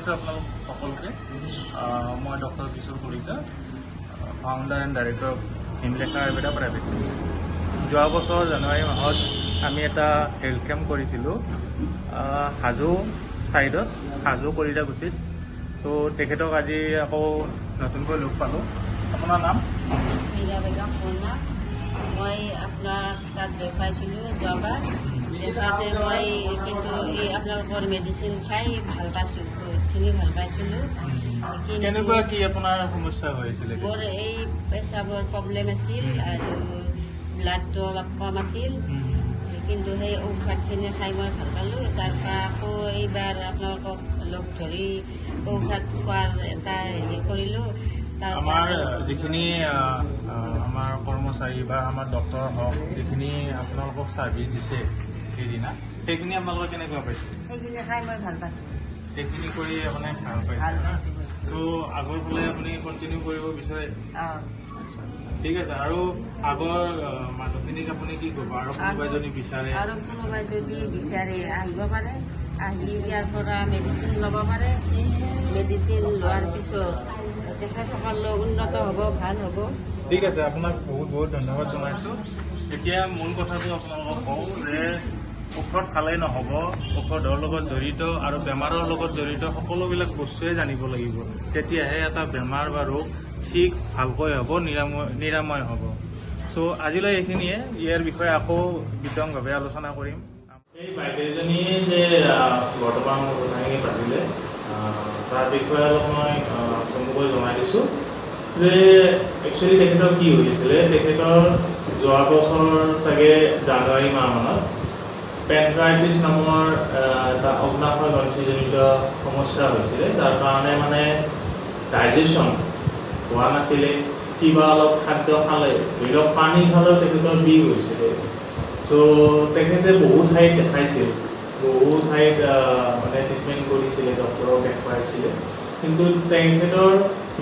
জনাইছোঁ আপোনালোক সকলোকে। মই doctor Kishore Kalita, founder and director of Himlekha Ayurveda private limited. যোৱা বছৰ জানুৱাৰী মাহত আমি এটা হেল্থ কেম্প কৰিছিলোঁ হাজো ছাইডত, হাজো কলিতাকুছিত। তো তেখেতক আজি আকৌ নতুনকৈ লগ পালোঁ। আপোনাৰ নাম? স্মিতা বেগম পূৰ্ণা। মই আপোনাক তাত দেখুৱাইছিলোঁ যোৱাবাৰ। দেখাওঁতে মই কিন্তু এই আপোনালোকৰ মেডিচিন খাই ভাল পাইছোঁ, বহুতখিনি ভাল পাইছিলোঁ। কেনেকুৱা কি আপোনাৰ সমস্যা হৈছিলে? মোৰ এই পেচাবৰ প্ৰব্লেম আছিল আৰু ব্লাডটো অলপ কম আছিল, কিন্তু সেই ঔষধখিনি খাই মই ভাল পালোঁ। তাৰপৰা আকৌ এইবাৰ আপোনালোকক লগ ধৰি ঔষধ খোৱাৰ এটা হেৰি কৰিলোঁ। আমাৰ যিখিনি আমাৰ কৰ্মচাৰী বা আমাৰ ডক্তৰ হওক, যিখিনি আপোনালোকক ছাৰ্ভিচ দিছে সেইদিনা, সেইখিনি আপোনালোকে কেনেকুৱা পাইছে? সেইখিনি খাই মই ভাল পাইছোঁ। সেইখিনি কৰি মানে ভাল পাইছে। তো আগৰ ফালে আপুনি কণ্টিনিউ কৰিব বিচাৰে? ঠিক আছে। আৰু আগৰ মানুহখিনিক আপুনি কি কৰিব? আৰু কোনোবাই যদি বিচাৰে আহিব পাৰে, আহি ইয়াৰ পৰা মেডিচিন ল'ব পাৰে। মেডিচিন লোৱাৰ পিছত তেখেতসকলৰ উন্নত হ'ব, ভাল হ'ব। ঠিক আছে, আপোনাক বহুত বহুত ধন্যবাদ জনাইছোঁ। এতিয়া মূল কথাটো আপোনালোকক কওঁ যে ঔষধ খালেই নহ'ব, ঔষধৰ লগত জড়িত আৰু বেমাৰৰ লগত জড়িত সকলোবিলাক বস্তুৱে জানিব লাগিব। তেতিয়াহে এটা বেমাৰ বা ৰোগ ঠিক ভালকৈ হ'ব, নিৰাময় হ'ব। চ' আজিলৈ এইখিনিয়ে। ইয়াৰ বিষয়ে আকৌ বিতংভাৱে আলোচনা কৰিম। এই বাইদেউজনীয়ে যে বৰ্তমান কথাখিনি পাতিলে, তাৰ বিষয়ে অলপ মই চমুকৈ জনাই দিছোঁ যে একচুৱেলি তেখেতৰ কি হৈছিলে। তেখেতৰ যোৱা বছৰ চাগে জানুৱাৰী মাহমানত পেনক্ৰাইটিছ নামৰ এটা অগ্নাশয় গ্ৰন্থিজনিত সমস্যা হৈছিলে। তাৰ কাৰণে মানে ডাইজেশ্যন হোৱা নাছিলে। কিবা অলপ খাদ্য খালে, ধৰি লওক পানী খালেও তেখেতৰ বিষ হৈছিলে। ত' তেখেতে বহু ঠাইত দেখাইছিল, বহু ঠাইত মানে ট্ৰিটমেণ্ট কৰিছিলে, ডক্তৰক দেখুৱাইছিলে, কিন্তু তেখেতৰ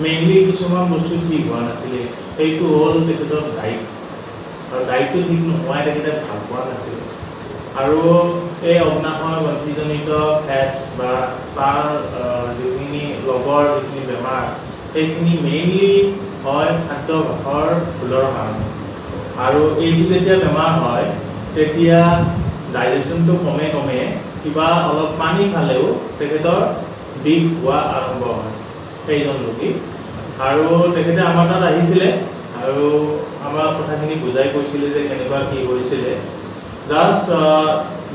মেইনলি কিছুমান বস্তু ঠিক হোৱা নাছিলে। সেইটো হ'ল তেখেতৰ ডাইট, আৰু ডাইটটো ঠিক নোহোৱাই তেখেতে ভাল পোৱা নাছিলে। আৰু এই অগ্নাশয় গ্ৰন্থিজনিত ফেটছ বা তাৰ যিখিনি লগৰ যিখিনি বেমাৰ, সেইখিনি মেইনলি হয় খাদ্যাভ্যাসৰ ভুলৰ কাৰণে। আৰু এইটো যেতিয়া বেমাৰ হয় তেতিয়া ডাইজেশ্যনটো কমে, কিবা অলপ পানী খালেও তেখেতৰ বিষ হোৱা আৰম্ভ হয় সেইজন ৰোগী। আৰু তেখেতে আমাৰ তাত আহিছিলে আৰু আমাৰ কথাখিনি বুজাই কৈছিলে যে কেনেকুৱা কি হৈছিলে। জাষ্ট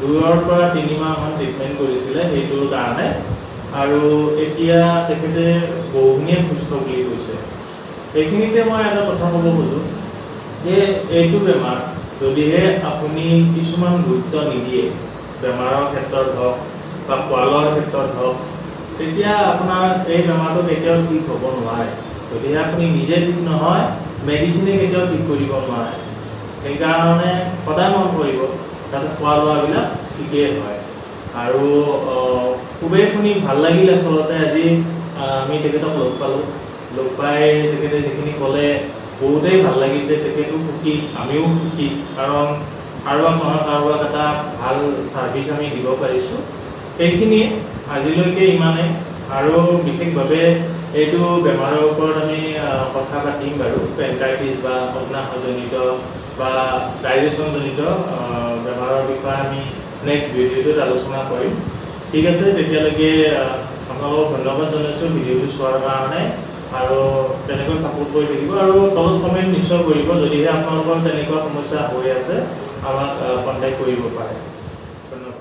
2 পৰা 3 মাহমান ট্ৰিটমেণ্ট কৰিছিলে সেইটোৰ কাৰণে, আৰু এতিয়া তেখেতে বহুখিনিয়ে সুস্থ বুলি কৈছে। এইখিনিতে মই এটা কথা ক'ব খোজোঁ যে এইটো বেমাৰ যদিহে আপুনি কিছুমান গুৰুত্ব নিদিয়ে, বেমাৰৰ ক্ষেত্ৰত হওক বা খোৱা লোৱাৰ ক্ষেত্ৰত হওক, তেতিয়া আপোনাৰ এই বেমাৰটো কেতিয়াও ঠিক হ'ব নোৱাৰে। যদিহে আপুনি নিজে ঠিক নহয়, মেডিচিনে কেতিয়াও ঠিক কৰিব নোৱাৰে। সেইকাৰণে সদায় মন কৰিব যাতে খোৱা লোৱাবিলাক ঠিকেই হয়। আৰু খুবেই শুনি ভাল লাগিল আচলতে আজি আমি তেখেতক লগ পালোঁ। লগ পাই তেখেতে যিখিনি ক'লে বহুতেই ভাল লাগিছে। তেখেতো সুখী, আমিও সুখী, কাৰণ কাৰোবাক নহয় কাৰোবাক এটা ভাল ছাৰ্ভিচ আমি দিব পাৰিছোঁ। সেইখিনিয়ে আজিলৈকে ইমানে। আৰু বিশেষভাৱে এইটো বেমাৰৰ ওপৰত আমি কথা পাতিম বাৰু, পেনক্ৰাইটিছ বা অগ্নাশয়জনিত বা ডাইজেশ্যনজনিত বেমাৰৰ বিষয়ে আমি নেক্সট ভিডিঅ'টোত আলোচনা কৰিম। ঠিক আছে, তেতিয়ালৈকে আপোনালোকক ধন্যবাদ জনাইছোঁ ভিডিঅ'টো চোৱাৰ কাৰণে, আৰু তেনেকৈ ছাপোৰ্ট কৰি থাকিব, আৰু তলত কমেণ্ট নিশ্চয় কৰিব যদিহে আপোনালোকৰ তেনেকুৱা সমস্যা হৈ আছে, আমাক কণ্টেক্ট কৰিব পাৰে। ধন্যবাদ।